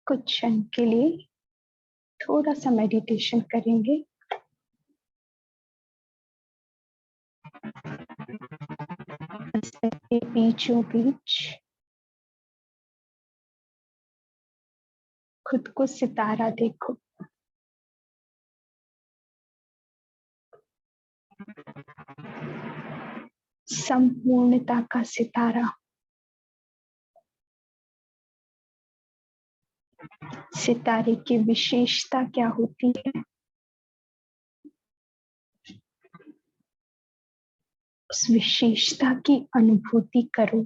कुछ क्षण के लिए थोड़ा सा मेडिटेशन करेंगे। के बीचों बीच खुद को सितारा देखो। संपूर्णता का सितारा। सितारे की विशेषता क्या होती है, उस विशेषता की अनुभूति करो।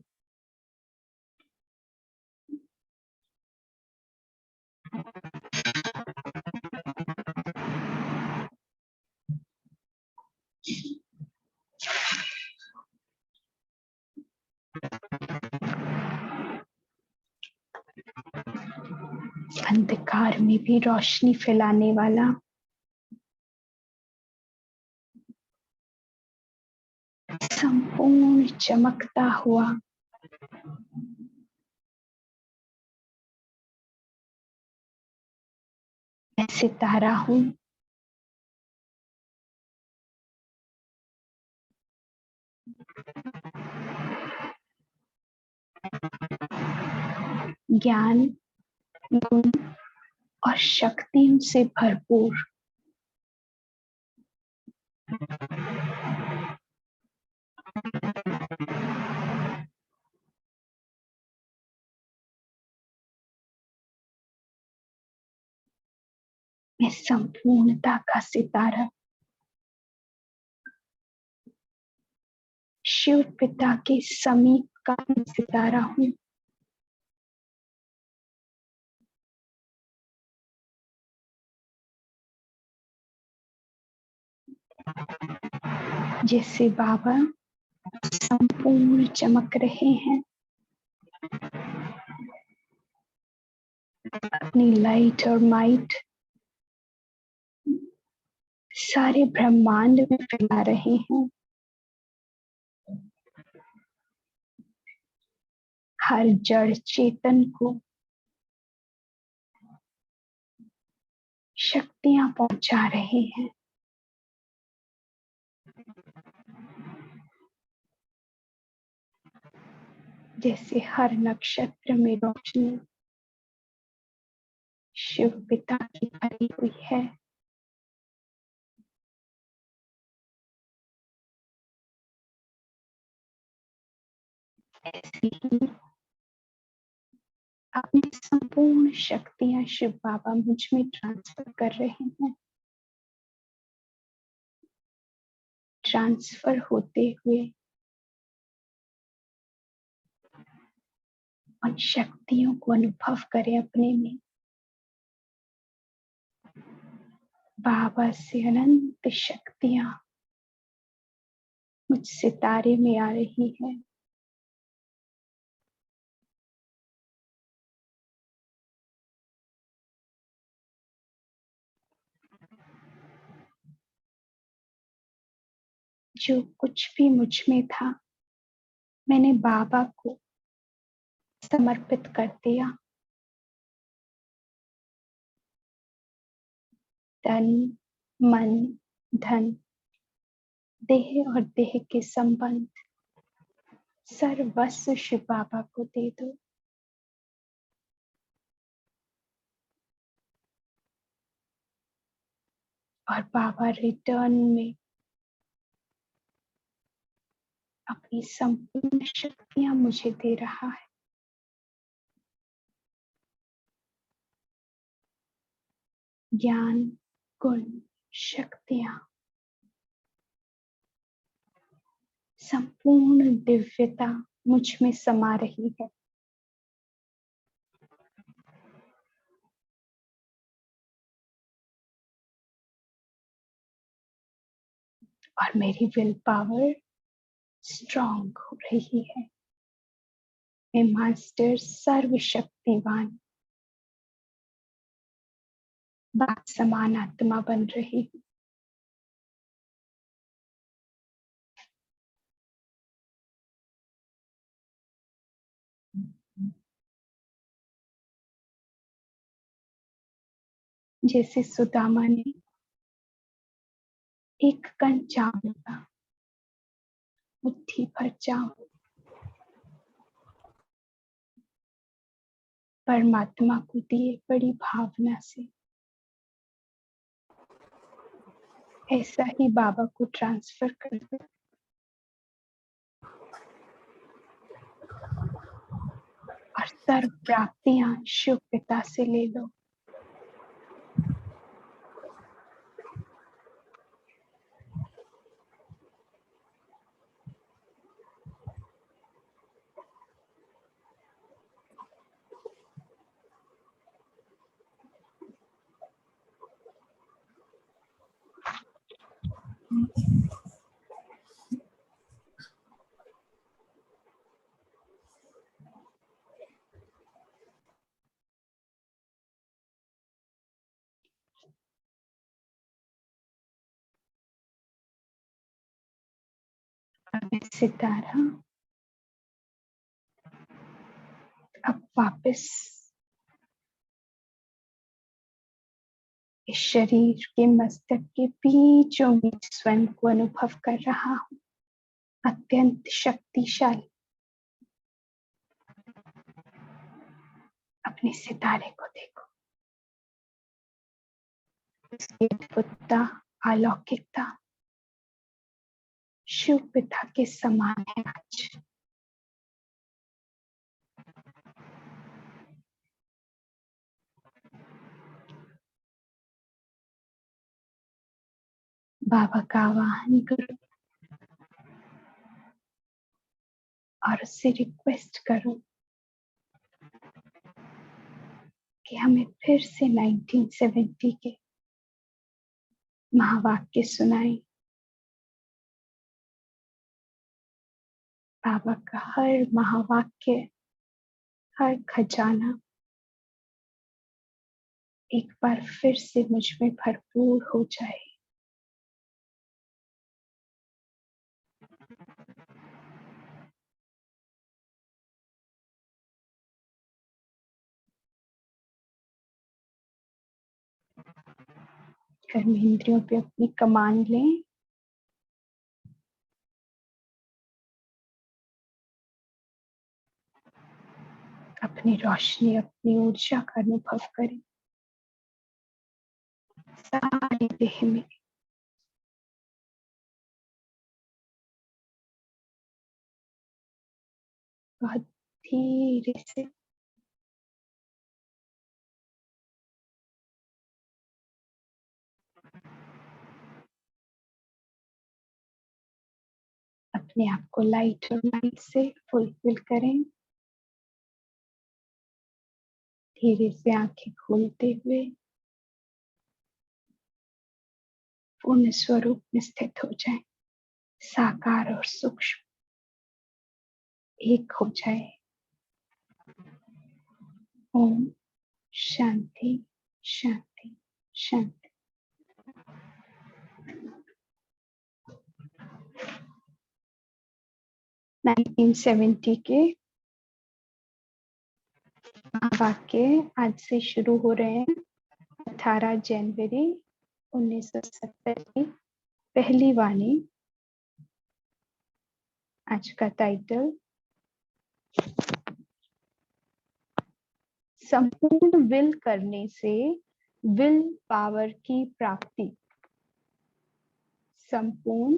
अंधकार में भी रोशनी फैलाने वाला संपूर्ण चमकता हुआ मैं सितारा हूं। ज्ञान, गुण और शक्तियों से भरपूर मैं संपूर्णता का सितारा, शिव पिता के समीप का सितारा हूं। जैसे बाबा संपूर्ण चमक रहे हैं, अपनी लाइट और माइट सारे ब्रह्मांड में फैला रहे हैं। हर जड़ चेतन को शक्तियां पहुंचा रहे हैं। जैसे हर नक्षत्र में रोशनी शिव पिता की भरी हुई है, ऐसी ही अपनी संपूर्ण शक्तियां शिव बाबा मुझ में ट्रांसफर कर रहे हैं। ट्रांसफर होते हुए उन शक्तियों को अनुभव करें अपने में। बाबा से अनंत शक्तियां मुझ सितारे में आ रही है। जो कुछ भी मुझ में था, मैंने बाबा को समर्पित कर दिया। तन, मन, धन, देह और देह के संबंध सर्वस्व शिव बाबा को दे दो। और बाबा रिटर्न में अपनी संपूर्ण शक्तियां मुझे दे रहा है। ज्ञान, गुण, शक्तियां, संपूर्ण दिव्यता मुझ में समा रही है। और मेरी विल पावर स्ट्रॉन्ग हो रही है। मैं मास्टर सर्वशक्तिवान बात समान आत्मा बन रही हूँ। जैसे सुदामा ने एक कण चावल का, मुट्ठी भर चावल परमात्मा को दिए बड़ी भावना से, ऐसा ही बाबा को ट्रांसफर कर दो और सर्व प्राप्तियां शिव पिता से ले लो। सितारा अब वापस इस शरीर के मस्तक के बीचों बीच स्वयं को अनुभव कर रहा हूँ, अत्यंत शक्तिशाली। अपने सितारे को देखो, उसकी अद्भुतता, अलौकिकता शिव पिता के समान है। आज बाबा का आवाहन करो और उससे रिक्वेस्ट करो कि हमें फिर से 1970 के महावाक्य सुनाए। बाबा का हर महावाक्य, हर खजाना एक बार फिर से मुझ में भरपूर हो जाए। कर्मेंद्रियों पे अपनी कमान लें। अपनी रोशनी, अपनी ऊर्जा का अनुभव करें सारी देह में। बहुत धीरे से अपने आप को लाइट और लाइट से फुलफिल करें। धीरे से आंखें खोलते हुए पूर्ण स्वरूप में स्थित हो जाएं। साकार और सूक्ष्म एक हो जाए। ओम शांति शांति शांति। नाइनटीन 1970 के वाक्य आज से शुरू हो रहे हैं। 18 जनवरी 1970 की पहली वाणी। आज का टाइटल संपूर्ण विल करने से विल पावर की प्राप्ति। संपूर्ण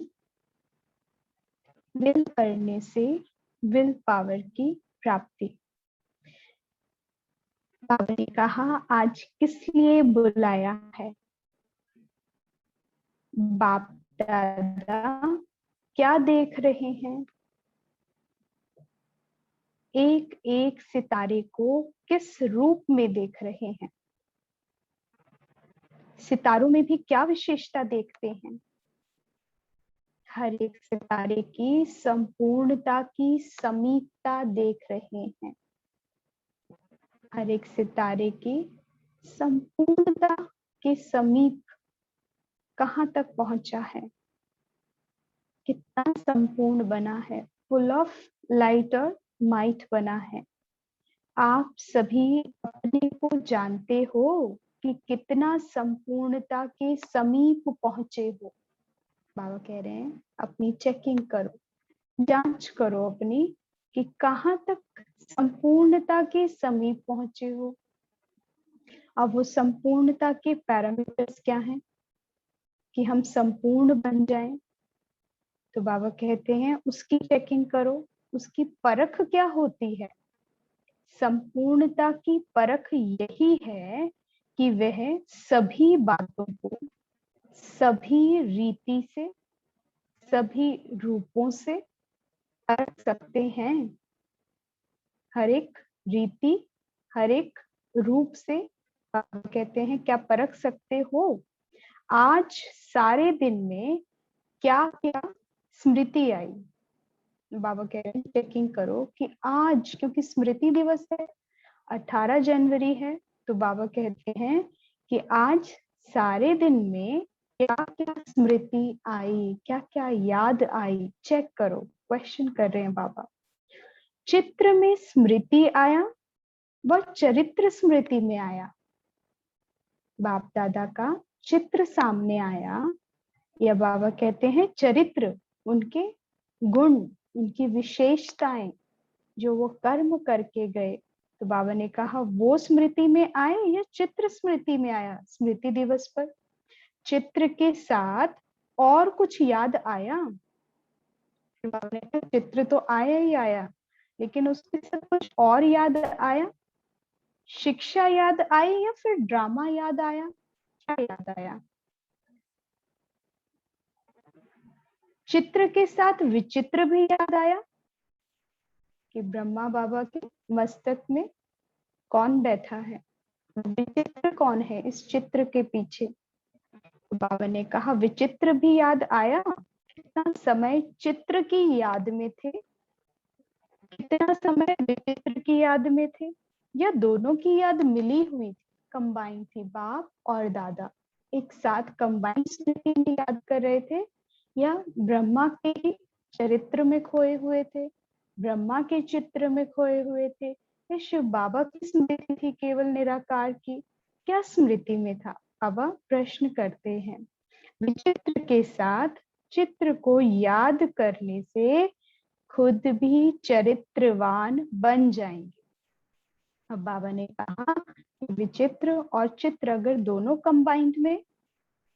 विल करने से विल पावर की प्राप्ति। बाबा ने कहा आज किस लिए बुलाया है? बाप दादा क्या देख रहे हैं? एक एक सितारे को किस रूप में देख रहे हैं? सितारों में भी क्या विशेषता देखते हैं? हर एक सितारे की संपूर्णता की समीपता देख रहे हैं। हर एक सितारे की संपूर्णता के समीप कहाँ तक पहुंचा है, कितना संपूर्ण बना है, फुल ऑफ लाइट और माइट बना है। आप सभी अपने को जानते हो कि कितना संपूर्णता के समीप पहुंचे हो। बाबा कह रहे हैं अपनी चेकिंग करो, जांच करो अपनी कि कहाँ तक संपूर्णता के समीप पहुंचे हो। अब वो संपूर्णता के पैरामीटर्स क्या हैं कि हम संपूर्ण बन जाएं? तो बाबा कहते हैं उसकी चेकिंग करो। उसकी परख क्या होती है? संपूर्णता की परख यही है कि वह सभी बातों को सभी रीति से, सभी रूपों से परख सकते हैं। हर एक रीति, हर एक रूप से कहते हैं क्या परख सकते हो? आज सारे दिन में क्या क्या स्मृति आई? बाबा कह रहे हैं चेकिंग करो कि आज, क्योंकि स्मृति दिवस है, 18 जनवरी है, तो बाबा कहते हैं कि आज सारे दिन में क्या क्या स्मृति आई, क्या क्या याद आई, चेक करो। क्वेश्चन कर रहे हैं बाबा। चित्र में स्मृति आया व चरित्र स्मृति में आया। बाप दादा का चित्र सामने आया, या बाबा कहते हैं चरित्र, उनके गुण, उनकी विशेषताएं जो वो कर्म करके गए। तो बाबा ने कहा वो स्मृति में आए या चित्र स्मृति में आया? स्मृति दिवस पर चित्र के साथ और कुछ याद आया? बाबा ने कहा चित्र तो आया ही आया, लेकिन उसके साथ कुछ और याद आया? शिक्षा याद आई या फिर ड्रामा याद आया? क्या याद आया? चित्र के साथ विचित्र भी याद आया कि ब्रह्मा बाबा के मस्तक में कौन बैठा है, विचित्र कौन है इस चित्र के पीछे? बाबा ने कहा विचित्र भी याद आया। कितना समय चित्र की याद में थे, कितना समय विचित्र की याद में थे, या दोनों की याद मिली हुई थी, कंबाइन थी? बाप और दादा एक साथ कंबाइन स्मृति में याद कर रहे थे, या ब्रह्मा के चरित्र में खोए हुए थे, ब्रह्मा के चित्र में खोए हुए थे, या शिव बाबा की स्मृति थी केवल निराकार की? क्या स्मृति में था? बाबा प्रश्न करते हैं। विचित्र के साथ चित्र को याद करने से खुद भी चरित्रवान बन जाएंगे। अब बाबा ने कहा विचित्र और चित्र अगर दोनों कंबाइंड में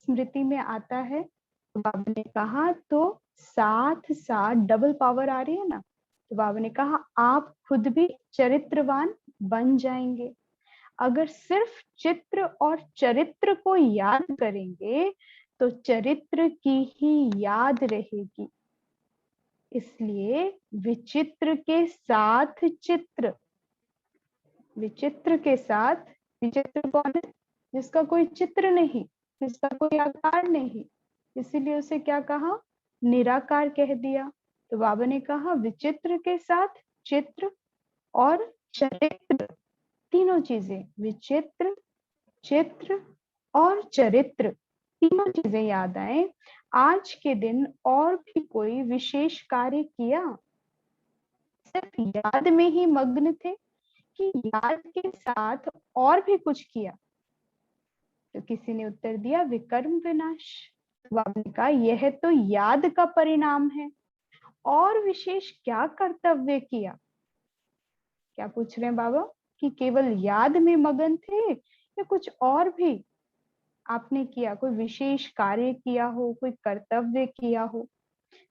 स्मृति में आता है, तो बाबा ने कहा तो साथ साथ डबल पावर आ रही है ना। तो बाबा ने कहा आप खुद भी चरित्रवान बन जाएंगे। अगर सिर्फ चित्र और चरित्र को याद करेंगे तो चरित्र की ही याद रहेगी। इसलिए विचित्र के साथ चित्र, विचित्र के साथ, विचित्र कौन है? जिसका कोई चित्र नहीं, जिसका कोई आकार नहीं, इसीलिए उसे क्या कहा? निराकार कह दिया। तो बाबा ने कहा विचित्र के साथ चित्र और चरित्र, तीनों चीजें, विचित्र, चित्र और चरित्र, तीनों चीजें याद आए। आज के दिन और भी कोई विशेष कार्य किया? सिर्फ याद में ही मग्न थे कि याद के साथ और भी कुछ किया? तो किसी ने उत्तर दिया विकर्म विनाश। बाबा ने कहा यह तो याद का परिणाम है, और विशेष क्या कर्तव्य किया? क्या पूछ रहे हैं बाबा कि केवल याद में मगन थे या कुछ और भी आपने किया? कोई विशेष कार्य किया हो, कोई कर्तव्य किया हो?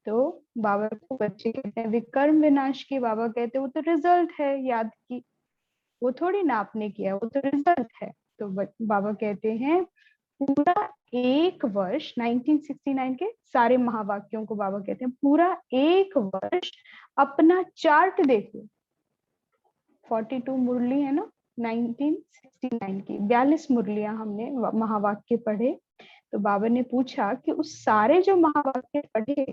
तो बाबा को बच्चे कहते हैं विकर्म विनाश की। बाबा कहते हैं वो तो रिजल्ट है याद की, वो थोड़ी ना आपने किया, वो तो रिजल्ट है। तो बाबा कहते हैं पूरा एक वर्ष, 1969 के सारे महावाक्यों को बाबा कहते हैं पूरा एक वर्ष अपना चार्ट देखो। 42 मुरली है ना 1969 की, 42 मुरलियां हमने महावाक्य पढ़े। तो बाबा ने पूछा कि उस सारे जो महावाक्य पढ़े,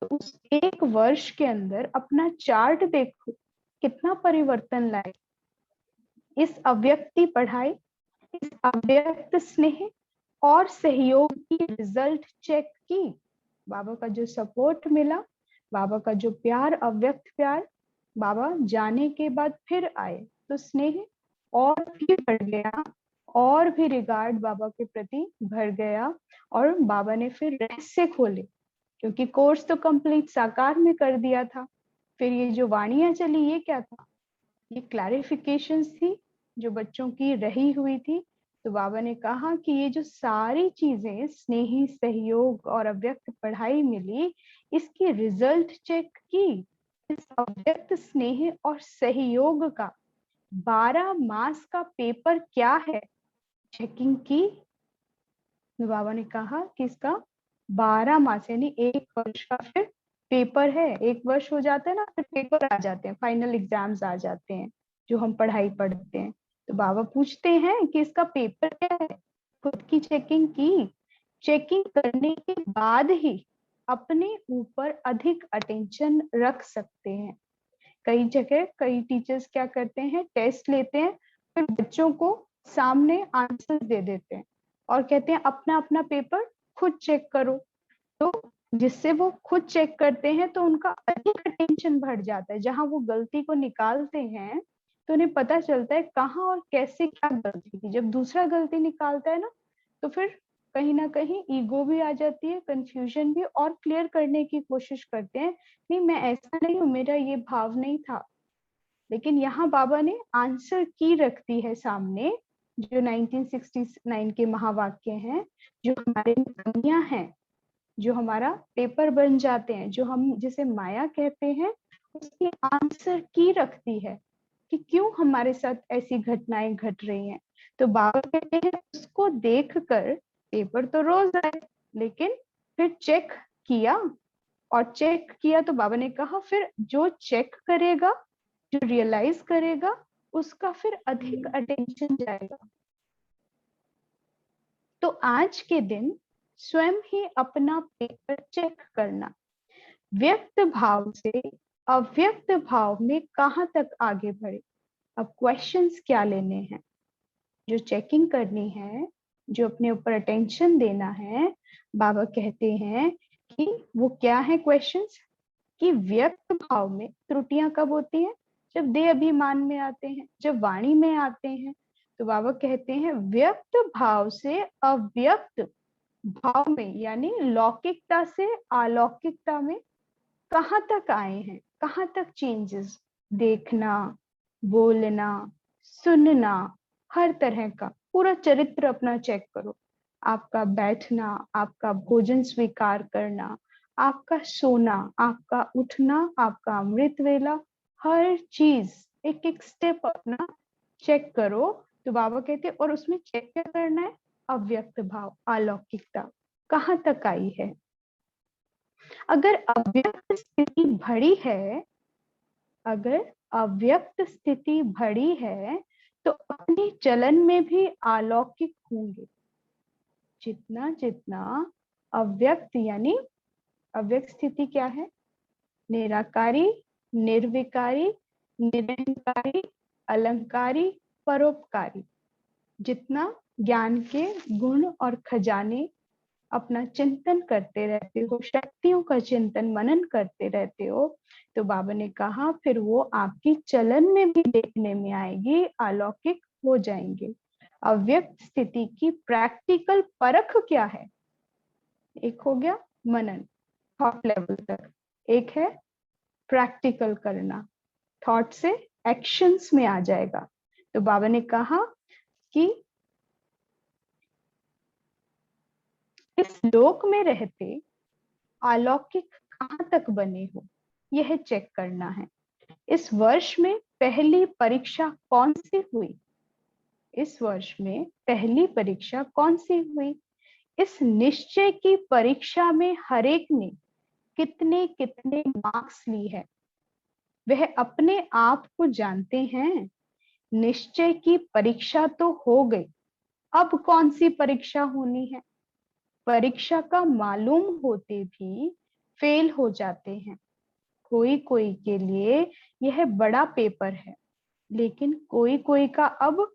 तो उस एक वर्ष के अंदर अपना चार्ट देखो कितना परिवर्तन लाए। इस अव्यक्ति पढ़ाई, इस अव्यक्त स्नेह और सहयोग की रिजल्ट चेक की। बाबा का जो सपोर्ट मिला, बाबा का जो प्यार, अव्यक्त प्यार, बाबा जाने के बाद फिर आए तो स्नेह और भी बढ़ गया और भी रिगार्ड बाबा के प्रति भर गया और बाबा ने फिर रहस्य खोले, क्योंकि कोर्स तो कंप्लीट साकार में कर दिया था। फिर ये जो वाणियां चली ये क्या था, ये क्लैरिफिकेशंस थी जो बच्चों की रही हुई थी। तो बाबा ने कहा कि ये जो सारी चीजें स्नेही सहयोग और अव्यक्त पढ़ाई मिली, इसकी रिजल्ट चेक की। इस अव्यक्त स्नेह और सहयोग का 12 मास का पेपर क्या है, चेकिंग की। तो बाबा ने कहा कि इसका 12 मास यानी 1 वर्ष का फिर पेपर है। 1 वर्ष हो जाता है ना, फिर पेपर आ जाते हैं, फाइनल एग्जाम्स आ जाते हैं जो हम पढ़ाई पढ़ते हैं। तो बाबा पूछते हैं कि इसका पेपर क्या है। खुद की चेकिंग की, चेकिंग करने के बाद ही अपने ऊपर अधिक अटेंशन रख सकते हैं। कई जगह कई टीचर्स क्या करते हैं, टेस्ट लेते हैं, फिर बच्चों को सामने आंसर दे देते हैं और कहते हैं अपना अपना पेपर खुद चेक करो। तो जिससे वो खुद चेक करते हैं तो उनका अधिक अटेंशन बढ़ जाता है। जहां वो गलती को निकालते हैं तो उन्हें पता चलता है कहाँ और कैसे क्या गलती थी। जब दूसरा गलती निकालता है ना, तो फिर कहीं ना कहीं ईगो भी आ जाती है, कंफ्यूजन भी, और क्लियर करने की कोशिश करते हैं, नहीं मैं ऐसा नहीं हूँ, मेरा ये भाव नहीं था। लेकिन यहाँ बाबा ने आंसर की रखती है सामने, जो 1969 के महावाक्य हैं, जो हमारे कमियां हैं, जो हमारा पेपर बन जाते हैं, जो हम जिसे माया कहते हैं, उसकी आंसर की रखती है कि क्यों हमारे साथ ऐसी घटनाएं घट रही हैं। तो बाबा कहते हैं उसको देखकर पेपर तो रोज आए, लेकिन फिर चेक किया, और चेक किया तो बाबा ने कहा फिर जो चेक करेगा, जो रियलाइज करेगा, उसका फिर अधिक अटेंशन जाएगा। तो आज के दिन स्वयं ही अपना पेपर चेक करना, व्यक्त भाव से अव्यक्त भाव में कहां तक आगे बढ़े। अब क्वेश्चंस क्या लेने हैं, जो चेकिंग करनी है, जो अपने ऊपर अटेंशन देना है। बाबा कहते हैं कि वो क्या है क्वेश्चंस, कि व्यक्त भाव में त्रुटियां कब होती हैं, जब देह अभिमान में आते हैं, जब वाणी में आते हैं। तो बाबा कहते हैं व्यक्त भाव से अव्यक्त भाव में, यानी लौकिकता से अलौकिकता में कहाँ तक आए हैं, कहाँ तक चेंजेस, देखना, बोलना, सुनना, हर तरह का पूरा चरित्र अपना चेक करो। आपका बैठना, आपका भोजन स्वीकार करना, आपका सोना, आपका उठना, आपका अमृत वेला, हर चीज एक एक स्टेप अपना चेक करो। तो बाबा कहते हैं, और उसमें चेक क्या करना है, अव्यक्त भाव, अलौकिकता कहाँ तक आई है। अगर अव्यक्त स्थिति भरी है, अगर अव्यक्त स्थिति भरी है, तो अपने चलन में भी अलौकिक होंगे। जितना जितना अव्यक्त, यानी अव्यक्त स्थिति क्या है, निराकारी, निर्विकारी, निरंकारी, अलंकारी, परोपकारी। जितना ज्ञान के गुण और खजाने अपना चिंतन करते रहते हो, शक्तियों का चिंतन मनन करते रहते हो, तो बाबा ने कहा फिर वो आपकी चलन में भी देखने में आएगी, अलौकिक हो जाएंगे। अव्यक्त स्थिति की प्रैक्टिकल परख क्या है, एक हो गया मनन थॉट लेवल तक, एक है प्रैक्टिकल करना, थॉट से एक्शंस में आ जाएगा। तो बाबा ने कहा कि इस लोक में रहते अलौकिक कहाँ तक बने हो, यह चेक करना है। इस वर्ष में पहली परीक्षा कौन सी हुई, इस वर्ष में पहली परीक्षा कौन सी हुई, इस निश्चय की परीक्षा में हरेक ने कितने कितने मार्क्स ली है, वह अपने आप को जानते हैं। निश्चय की परीक्षा तो हो गई, अब कौन सी परीक्षा होनी है। परीक्षा का मालूम होते भी फेल हो जाते हैं। कोई कोई के लिए यह बड़ा पेपर है, लेकिन कोई कोई का अब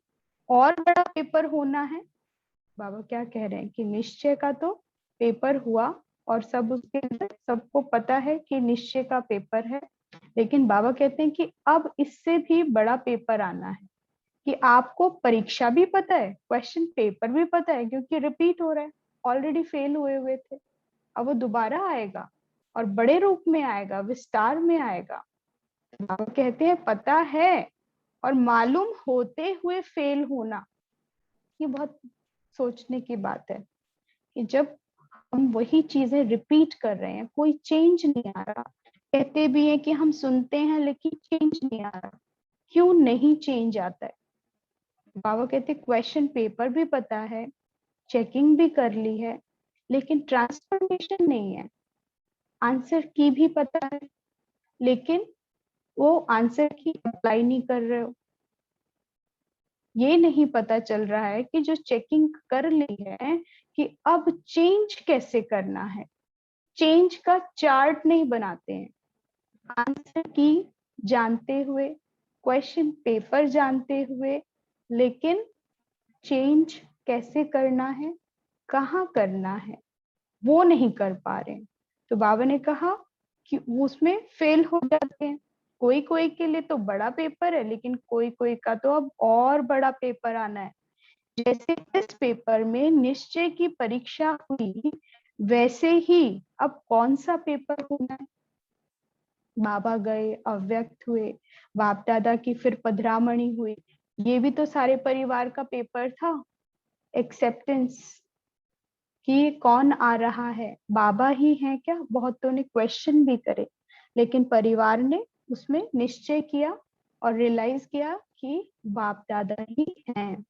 और बड़ा पेपर होना है। बाबा क्या कह रहे हैं कि निश्चय का तो पेपर हुआ और सब उसके अंदर सबको पता है कि निश्चय का पेपर है, लेकिन बाबा कहते हैं कि अब इससे भी बड़ा पेपर आना है। कि आपको परीक्षा भी पता है, क्वेश्चन पेपर भी पता है, क्योंकि रिपीट हो रहा है, ऑलरेडी फेल हुए हुए थे, अब वो दोबारा आएगा और बड़े रूप में आएगा, विस्तार में आएगा। बाबा कहते हैं पता है और मालूम होते हुए फेल होना, ये बहुत सोचने की बात है कि जब हम वही चीजें रिपीट कर रहे हैं, कोई चेंज नहीं आ रहा, कहते भी हैं कि हम सुनते हैं लेकिन चेंज नहीं आ रहा, क्यों नहीं चेंज आता है? बाबा कहते क्वेश्चन पेपर भी पता है, चेकिंग भी कर ली है, लेकिन ट्रांसफॉर्मेशन नहीं है। आंसर की भी पता है, लेकिन वो आंसर की अप्लाई नहीं कर रहे हो। ये नहीं पता चल रहा है कि जो चेकिंग कर ली है कि अब चेंज कैसे करना है, चेंज का चार्ट नहीं बनाते हैं। आंसर की जानते हुए, क्वेश्चन पेपर जानते हुए, लेकिन चेंज कैसे करना है, कहाँ करना है, वो नहीं कर पा रहे हैं। तो बाबा ने कहा कि उसमें फेल हो जाते हैं। कोई कोई के लिए तो बड़ा पेपर है, लेकिन कोई कोई का तो अब और बड़ा पेपर आना है। जैसे इस पेपर में निश्चय की परीक्षा हुई, वैसे ही अब कौन सा पेपर होना है। बाबा गए, अव्यक्त हुए, बाप दादा की फिर पधरामणी हुई, ये भी तो सारे परिवार का पेपर था। एक्सेप्टेंस कि कौन आ रहा है, बाबा ही हैं क्या? बहुतों ने क्वेश्चन भी करे, लेकिन परिवार ने उसमें निश्चय किया और रियलाइज किया कि बाप दादा ही हैं।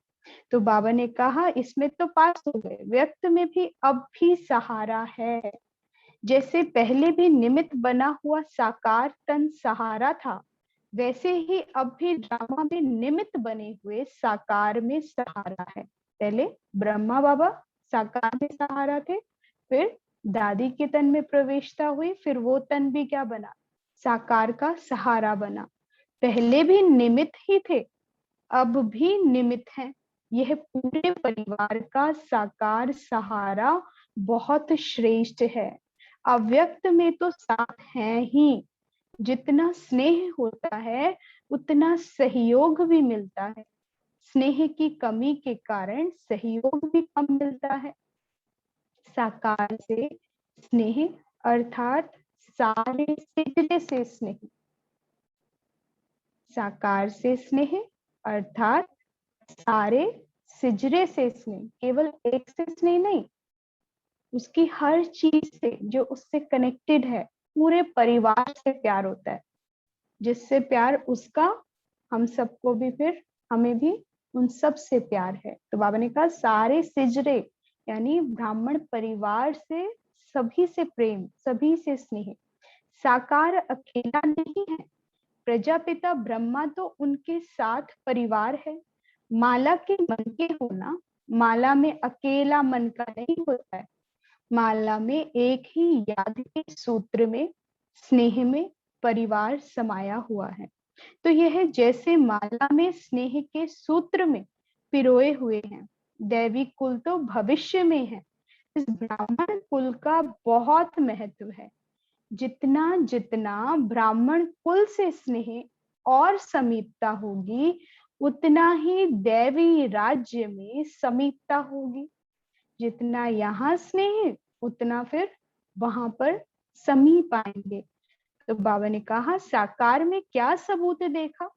तो बाबा ने कहा इसमें तो पास हो गए, व्यक्त में भी अब भी सहारा है। जैसे पहले भी निमित्त बना हुआ साकार तन सहारा था, वैसे ही अब भी ड्रामा में निमित्त बने हुए साकार में सहारा है। पहले ब्रह्मा बाबा साकार में सहारा थे, फिर दादी के तन में प्रवेशता हुई, फिर वो तन भी क्या बना, साकार का सहारा बना। पहले भी निमित्त ही थे, अब भी निमित्त हैं। यह पूरे परिवार का साकार सहारा बहुत श्रेष्ठ है। अव्यक्त में तो साथ है ही, जितना स्नेह होता है उतना सहयोग भी मिलता है। स्नेह की कमी के कारण सहयोग भी कम मिलता है। साकार से स्नेह अर्थात सारे सिजरे से स्नेह, साकार से स्नेह अर्थात सारे सिजरे से स्नेह, केवल एक से स्नेह नहीं, उसकी हर चीज से जो उससे कनेक्टेड है, पूरे परिवार से प्यार होता है। जिससे प्यार उसका, हम सबको भी, फिर हमें भी उन सब से प्यार है। तो बाबा ने कहा सारे सिजरे यानी ब्राह्मण परिवार से सभी से प्रेम, सभी से स्नेह। साकार अकेला नहीं है, प्रजापिता ब्रह्मा तो उनके साथ परिवार है। माला के मन के होना, माला में अकेला मन का नहीं होता है, माला में एक ही याद के सूत्र में, स्नेह में परिवार समाया हुआ है। तो यह जैसे माला में स्नेह के सूत्र में पिरोए हुए हैं, दैवी कुल तो भविष्य में है। इस ब्राह्मण कुल का बहुत महत्व है। जितना जितना ब्राह्मण कुल से स्नेह और समीपता होगी, उतना ही दैवी राज्य में समीपता होगी। जितना यहाँ स्नेह, उतना फिर वहां पर समीप आएंगे। तो बाबा ने कहा साकार में क्या सबूत देखा?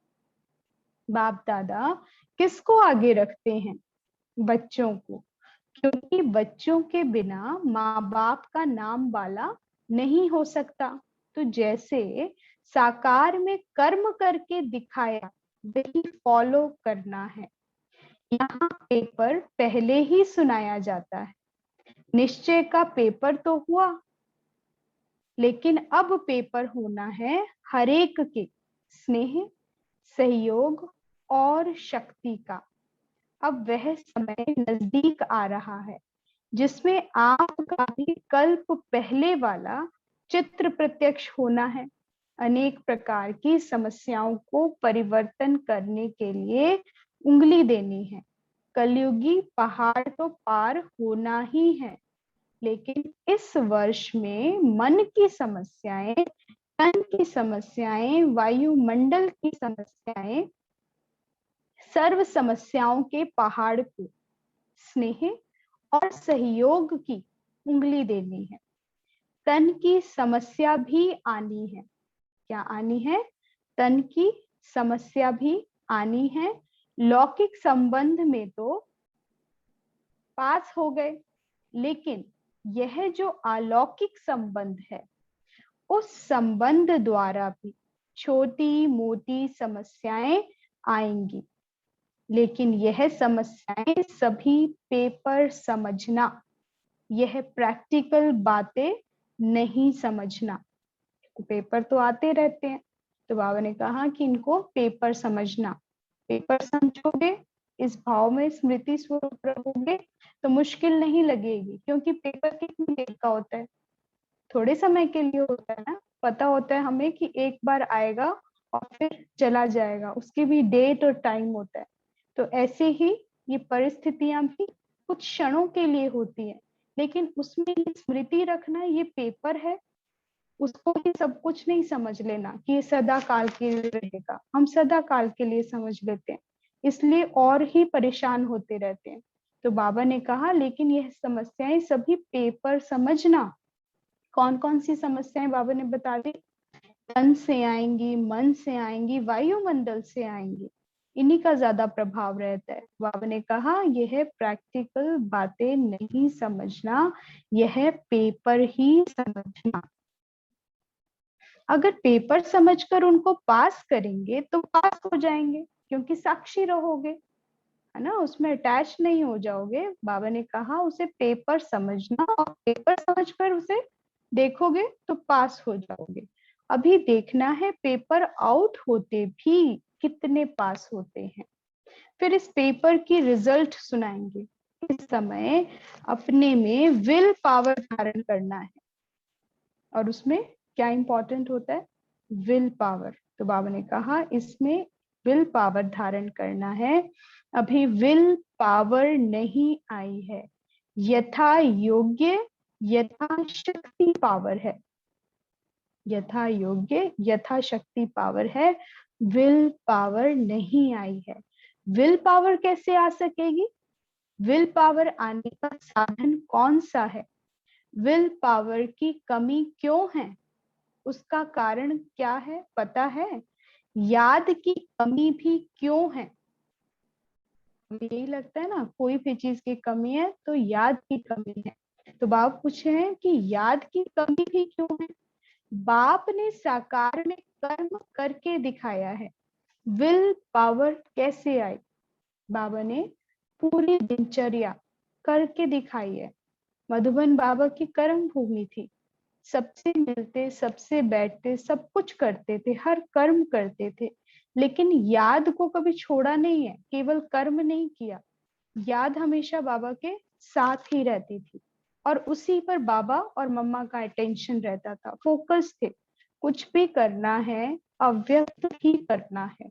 बाप दादा किसको आगे रखते हैं? बच्चों को, क्योंकि बच्चों के बिना माँ बाप का नाम वाला नहीं हो सकता। तो जैसे साकार में कर्म करके दिखाया, वही फॉलो करना है। यहाँ पेपर पहले ही सुनाया जाता है। निश्चय का पेपर तो हुआ, लेकिन अब पेपर होना है हरेक के स्नेह, सहयोग और शक्ति का। अब वह समय नजदीक आ रहा है जिसमें आपका भी कल्प पहले वाला चित्र प्रत्यक्ष होना है। अनेक प्रकार की समस्याओं को परिवर्तन करने के लिए उंगली देनी है। कलयुगी पहाड़ तो पार होना ही है, लेकिन इस वर्ष में मन की समस्याएं, तन की समस्याएं, वायुमंडल की समस्याएं सर्व समस्याओं के पहाड़ को स्नेह और सहयोग की उंगली देनी है। तन की समस्या भी आनी है। क्या आनी है? तन की समस्या भी आनी है। लौकिक संबंध में तो पास हो गए, लेकिन यह जो अलौकिक संबंध है, उस संबंध द्वारा भी छोटी मोटी समस्याएं आएंगी, लेकिन यह समस्याएं सभी पेपर समझना, यह प्रैक्टिकल बातें नहीं समझना। पेपर तो आते रहते हैं, तो बाबा ने कहा कि इनको पेपर समझना। पेपर समझोगे, इस भाव में स्मृति स्वरूप रहोगे तो मुश्किल नहीं लगेगी, क्योंकि पेपर कितनी देर का होता है? थोड़े समय के लिए होता है ना। पता होता है हमें कि एक बार आएगा और फिर चला जाएगा, उसकी भी डेट और टाइम होता है। तो ऐसे ही ये परिस्थितियां भी कुछ क्षणों के लिए होती है, लेकिन उसमें स्मृति रखना, ये पेपर है, उसको भी सब कुछ नहीं समझ लेना कि ये सदा काल के लिए रहेगा। हम सदा काल के लिए समझ लेते हैं, इसलिए और ही परेशान होते रहते हैं। तो बाबा ने कहा लेकिन यह समस्याएं सभी पेपर समझना। कौन कौन सी समस्याएं बाबा ने बता दी? तन से आएंगी, मन से आएंगी, वायुमंडल से आएंगी, इन्हीं का ज्यादा प्रभाव रहता है। बाबा ने कहा यह प्रैक्टिकल बातें नहीं समझना, यह पेपर ही समझना। अगर पेपर समझकर उनको पास करेंगे तो पास हो जाएंगे, क्योंकि साक्षी रहोगे, है ना, उसमें अटैच नहीं हो जाओगे। बाबा ने कहा उसे पेपर समझना, और पेपर समझकर उसे देखोगे तो पास हो जाओगे। अभी देखना है पेपर आउट होते भी कितने पास होते हैं। फिर इस पेपर की रिजल्ट सुनाएंगे। इस समय अपने में विल पावर धारण करना है, और उसमें क्या इंपॉर्टेंट होता है? Will power. तो बाबा ने कहा इसमें विल पावर धारण करना है। अभी विल पावर नहीं आई है, यथा योग्य यथाशक्ति पावर है। यथा योग्य यथाशक्ति पावर है, विल पावर नहीं आई है। विल पावर कैसे आ सकेगी? विल पावर आने का साधन कौन सा है? विल पावर की कमी क्यों है? उसका कारण क्या है पता है? याद की कमी भी क्यों है? हमें यही लगता है ना, कोई भी चीज की कमी है तो याद की कमी है। तो बाप पूछे हैं कि याद की कमी भी क्यों है? बाप ने साकार में कर्म करके दिखाया है, विल पावर कैसे आई? बाबा ने पूरी दिनचर्या करके दिखाई है। मधुबन बाबा की कर्म भूमि थी, सबसे मिलते, सबसे बैठते, सब कुछ करते थे, हर कर्म करते थे, लेकिन याद को कभी छोड़ा नहीं है। केवल कर्म नहीं किया, याद हमेशा बाबा के साथ ही रहती थी, और उसी पर बाबा और मम्मा का अटेंशन रहता था, फोकस थे। कुछ भी करना है अव्यक्त ही करना है,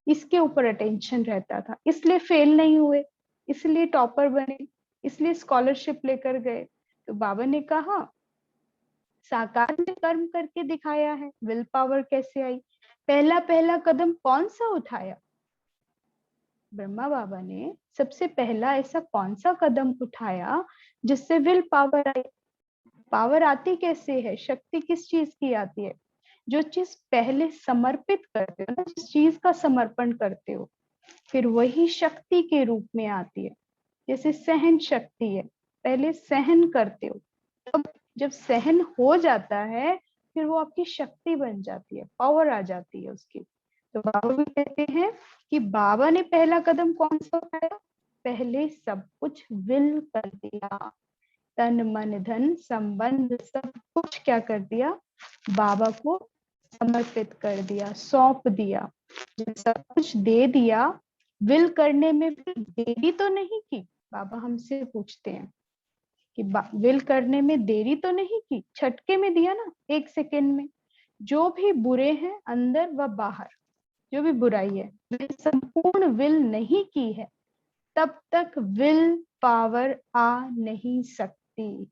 इसके ऊपर अटेंशन रहता था। इसलिए फेल नहीं हुए, इसलिए टॉपर बने, इसलिए स्कॉलरशिप लेकर गए। तो बाबा ने कहा साकार में कर्म करके दिखाया है, विल पावर कैसे आई? पहला पहला कदम कौन सा उठाया? ब्रह्मा बाबा ने सबसे पहला ऐसा कौन सा कदम उठाया जिससे विल पावर आई? पावर आती कैसे है? शक्ति किस चीज की आती है? जो चीज पहले समर्पित करते हो ना, जिस चीज का समर्पण करते हो, फिर वही शक्ति के रूप में आती है। जैसे सहन शक्ति है, पहले सहन करते हो, तब जब सहन हो जाता है फिर वो आपकी शक्ति बन जाती है, पावर आ जाती है उसकी। तो बाबा भी कहते हैं कि बाबा ने पहला कदम कौन सा उठाया? पहले सब कुछ विल कर दिया, तन मन धन संबंध सब कुछ क्या कर दिया? बाबा को समर्पित कर दिया, सौंप दिया। जब सब कुछ दे दिया, विल करने में भी देरी तो नहीं की। बाबा हमसे पूछते हैं कि विल करने में देरी तो नहीं की, झटके में दिया ना, 1 सेकेंड में। जो भी बुरे हैं अंदर व बाहर, जो भी बुराई है, संपूर्ण विल नहीं की है, तब तक विल पावर आ नहीं सकती।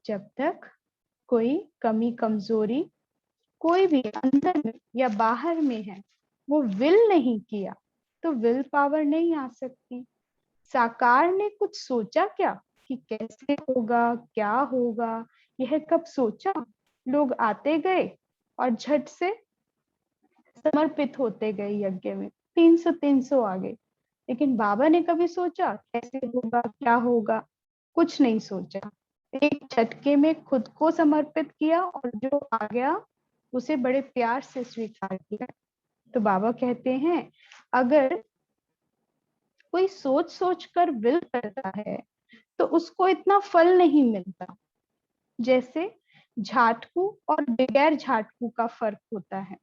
जब तक कोई कमी कमजोरी कोई भी अंदर में या बाहर में है, वो विल नहीं किया, तो विल पावर नहीं आ सकती। साकार ने कुछ सोचा क्या कि कैसे होगा, क्या होगा, यह कब सोचा? लोग आते गए और झट से समर्पित होते गए यज्ञ में, 300 आ गए। लेकिन बाबा ने कभी सोचा कैसे होगा, क्या होगा? कुछ नहीं सोचा। एक झटके में खुद को समर्पित किया और जो आ गया उसे बड़े प्यार से स्वीकार किया। तो बाबा कहते हैं अगर कोई सोच सोच कर विल करता है तो उसको इतना फल नहीं मिलता। जैसे झाटकू और बगैर झाटकू का फर्क होता है।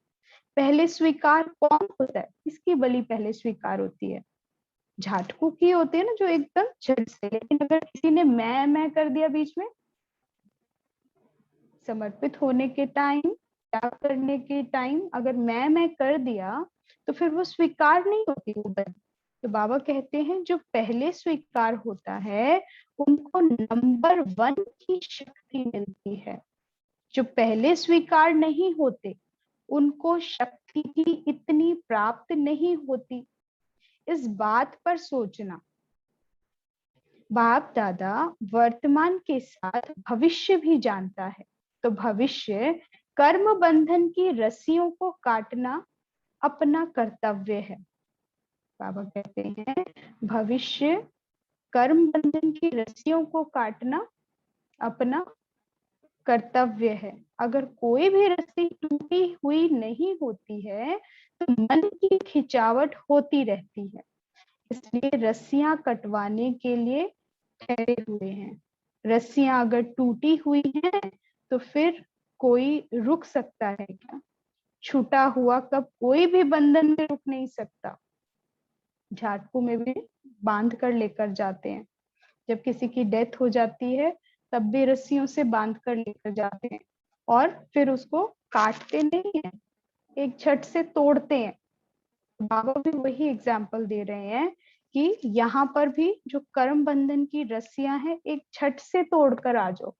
पहले स्वीकार कौन होता है? किसकी बलि पहले स्वीकार होती है? झाटकू की होती है ना, जो एकदम झट से। लेकिन अगर किसी ने मैं कर दिया बीच में, समर्पित होने के टाइम, क्या करने के टाइम अगर मैं कर दिया तो फिर वो स्वीकार नहीं होती वो बलि। तो बाबा कहते हैं जो पहले स्वीकार होता है उनको नंबर 1 की शक्ति मिलती है। जो पहले स्वीकार नहीं होते उनको शक्ति की इतनी प्राप्त नहीं होती। इस बात पर सोचना। बाप दादा वर्तमान के साथ भविष्य भी जानता है। तो भविष्य कर्म बंधन की रस्सियों को काटना अपना कर्तव्य है। बाबा कहते हैं भविष्य कर्म बंधन की रस्सियों को काटना अपना कर्तव्य है। अगर कोई भी रस्सी टूटी हुई नहीं होती है तो मन की खिंचावट होती रहती है। इसलिए रस्सियां कटवाने के लिए ठहरे हुए हैं। रस्सियां अगर टूटी हुई हैं तो फिर कोई रुक सकता है क्या? छूटा हुआ कब कोई भी बंधन में रुक नहीं सकता। झाटकू में भी बांध कर लेकर जाते हैं। जब किसी की डेथ हो जाती है तब भी रस्सियों से बांध कर लेकर जाते हैं और फिर उसको काटते नहीं है, एक झट से तोड़ते हैं। बाबा भी वही एग्जाम्पल दे रहे हैं कि यहाँ पर भी जो कर्म बंधन की रस्सियां हैं एक झट से तोड़कर आ जाओ।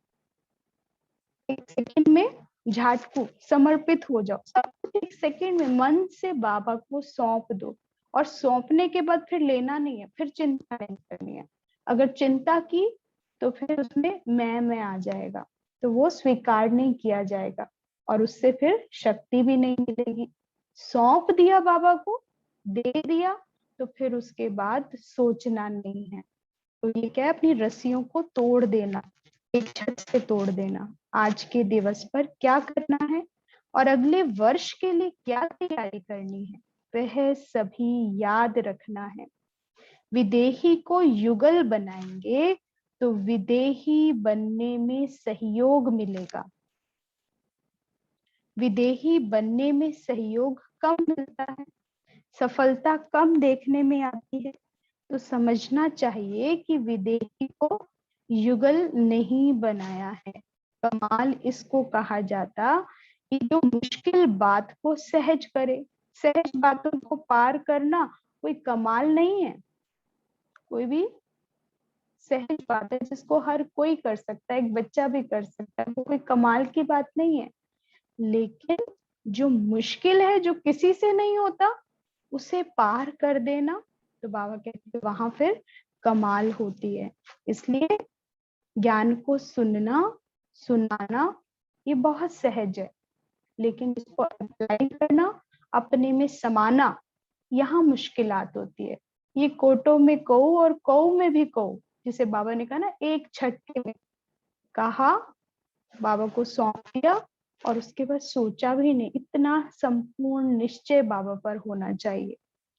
एक सेकंड में झाटकू समर्पित हो जाओ, सब कुछ एक सेकंड में मन से बाबा को सौंप दो। और सौंपने के बाद फिर लेना नहीं है, फिर चिंता नहीं करनी है। अगर चिंता की तो फिर उसमें मैं आ जाएगा, तो वो स्वीकार नहीं किया जाएगा और उससे फिर शक्ति भी नहीं मिलेगी। सौंप दिया बाबा को, दे दिया, तो फिर उसके बाद सोचना नहीं है। तो ये क्या है, अपनी रस्सियों को तोड़ देना, एक झट से तोड़ देना। आज के दिवस पर क्या करना है और अगले वर्ष के लिए क्या तैयारी करनी है वह सभी याद रखना है। विदेही को युगल बनाएंगे तो विदेही बनने में सहयोग मिलेगा। विदेही बनने में सहयोग कम मिलता है, सफलता कम देखने में आती है। तो समझना चाहिए कि विदेही को युगल नहीं बनाया है। कमाल इसको कहा जाता कि जो मुश्किल बात को सहज करे। सहज बातों को पार करना कोई कमाल नहीं है, कोई भी सहज बात है जिसको हर कोई कर सकता है, एक बच्चा भी कर सकता है, वो कोई कमाल की बात नहीं है। लेकिन जो मुश्किल है, जो किसी से नहीं होता, उसे पार कर देना, तो बाबा कहते हैं वहां फिर कमाल होती है। इसलिए ज्ञान को सुनना, सुनाना ये बहुत सहज है, लेकिन इसको अप्लाई करना, अपने में समाना, यहाँ मुश्किलात होती है। ये कोटो में कऊ और कऊ में भी कऊ, जिसे बाबा ने कहा ना, एक झटके में कहा, बाबा को सौंप दिया और उसके बाद सोचा भी नहीं। इतना संपूर्ण निश्चय बाबा पर होना चाहिए।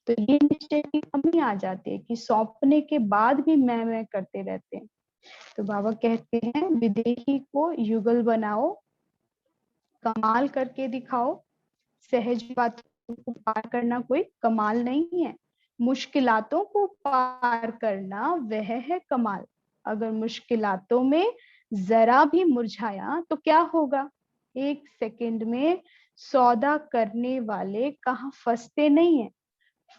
तो ये निश्चय की कमी आ जाती है कि सौंपने के बाद भी मैं करते रहते हैं। तो बाबा कहते हैं विदेही को युगल बनाओ, कमाल करके दिखाओ। सहज बातों को पार करना कोई कमाल नहीं है, मुश्किलातों को पार करना वह है कमाल। अगर मुश्किलातों में जरा भी मुरझाया तो क्या होगा? एक सेकंड में सौदा करने वाले कहाँ फंसते नहीं है,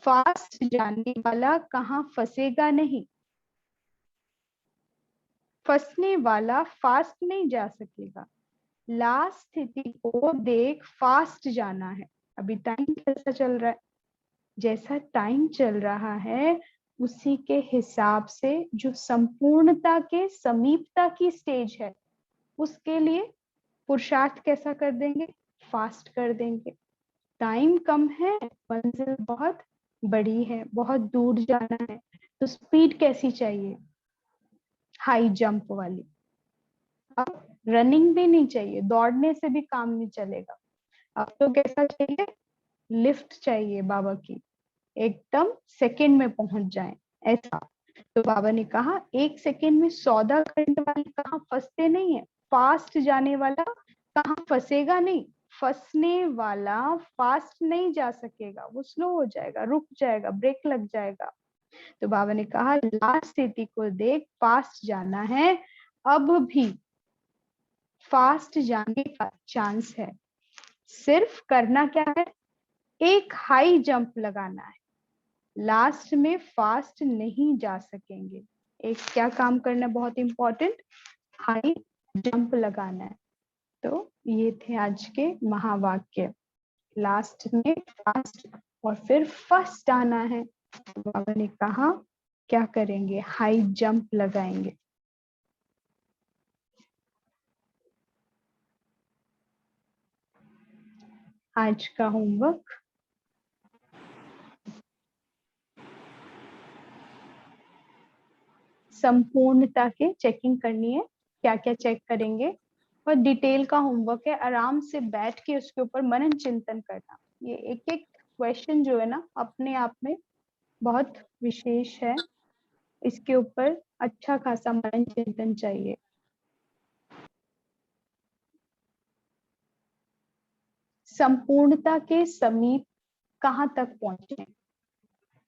फास्ट जाने वाला कहाँ फंसेगा नहीं। फंसने वाला फास्ट नहीं जा सकेगा। लास्ट स्थिति को देख फास्ट जाना है। अभी टाइम कैसा चल रहा है, जैसा टाइम चल रहा है उसी के हिसाब से जो संपूर्णता के समीपता की स्टेज है उसके लिए पुरुषार्थ कैसा कर देंगे, फास्ट कर देंगे। टाइम कम है, मंजिल बहुत बड़ी है, बहुत दूर जाना है, तो स्पीड कैसी चाहिए, हाई जंप वाली। अब रनिंग भी नहीं चाहिए, दौड़ने से भी काम नहीं चलेगा। अब तो कैसा चाहिए, लिफ्ट चाहिए बाबा की, एकदम सेकंड में पहुंच जाए ऐसा। तो बाबा ने कहा 1 सेकंड में सौदा करने वाले कहाँ फंसते नहीं है, फास्ट जाने वाला कहाँ फंसेगा नहीं। फंसने वाला फास्ट नहीं जा सकेगा, वो स्लो हो जाएगा, रुक जाएगा, ब्रेक लग जाएगा। तो बाबा ने कहा लास्ट स्थिति को देख, फास्ट जाना है, अब भी फास्ट जाने का चांस है। सिर्फ करना क्या है, एक हाई जंप लगाना है, लास्ट में फास्ट नहीं जा सकेंगे। एक क्या काम करना है बहुत इंपॉर्टेंट, हाई जंप लगाना है। तो ये थे आज के महावाक्य, लास्ट में फास्ट और फिर फर्स्ट आना है। बाबा ने कहा क्या करेंगे, हाई जंप लगाएंगे। आज का होमवर्क, संपूर्णता के चेकिंग करनी है, क्या क्या चेक करेंगे, और डिटेल का होमवर्क है, आराम से बैठ के उसके ऊपर मनन चिंतन करना। ये एक एक क्वेश्चन जो है ना अपने आप में बहुत विशेष है, इसके ऊपर अच्छा खासा मनन चिंतन चाहिए। संपूर्णता के समीप कहाँ तक पहुंचे,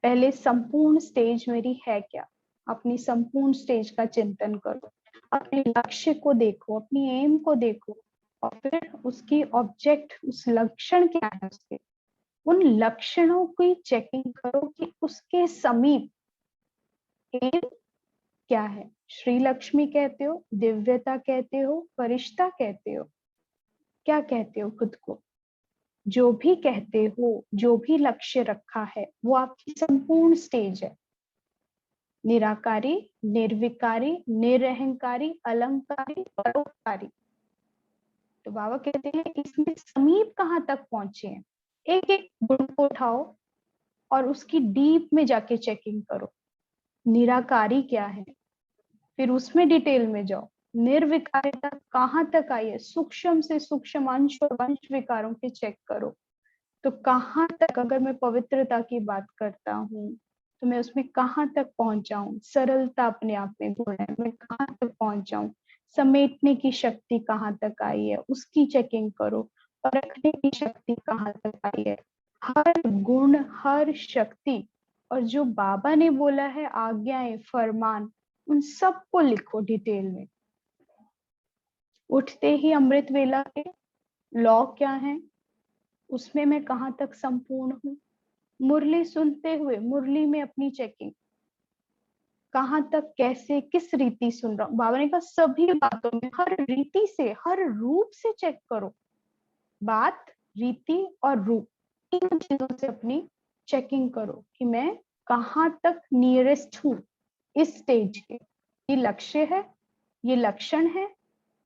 पहले संपूर्ण स्टेज मेरी है क्या, अपनी संपूर्ण स्टेज का चिंतन करो, अपने लक्ष्य को देखो, अपनी एम को देखो, और फिर उसकी ऑब्जेक्ट, उस लक्षण क्या है उसके, उन लक्षणों की चेकिंग करो कि उसके समीप एम क्या है। श्री लक्ष्मी कहते हो, दिव्यता कहते हो, फरिश्ता कहते हो, क्या कहते हो खुद को, जो भी कहते हो, जो भी लक्ष्य रखा है वो आपकी संपूर्ण स्टेज है। निराकारी, निर्विकारी, निरहंकारी, अलंकारी, परोपकारी। तो बाबा कहते हैं इसमें समीप कहाँ तक पहुंचे हैं, एक एक गुण को उठाओ और उसकी डीप में जाके चेकिंग करो। निराकारी क्या है, फिर उसमें डिटेल में जाओ। निर्विकारिता कहाँ तक आई है, सूक्ष्म से सूक्ष्म अंश और वंश विकारों के चेक करो। तो कहाँ तक, अगर मैं पवित्रता की बात करता हूँ तो मैं उसमें कहाँ तक पहुंचा हूँ, सरलता अपने आप में गुण है, मैं कहाँ तक पहुंचा हूँ, समेटने की शक्ति कहाँ तक आई है उसकी चेकिंग करो, परखने की शक्ति कहाँ तक आई है। हर गुण, हर शक्ति, और जो बाबा ने बोला है आज्ञाएं, फरमान, उन सबको लिखो डिटेल में। उठते ही अमृत वेला के लॉ क्या है, उसमें मैं कहाँ तक संपूर्ण हूँ। मुरली सुनते हुए मुरली में अपनी चेकिंग, कहाँ तक, कैसे, किस रीति सुन रहा हूँ। बाबा ने कहा सभी बातों में, हर रीति से, हर रूप से चेक करो। बात, रीति और रूप, इन चीजों से अपनी चेकिंग करो कि मैं कहाँ तक नियरेस्ट हूँ इस स्टेज के। ये लक्ष्य है, ये लक्षण है,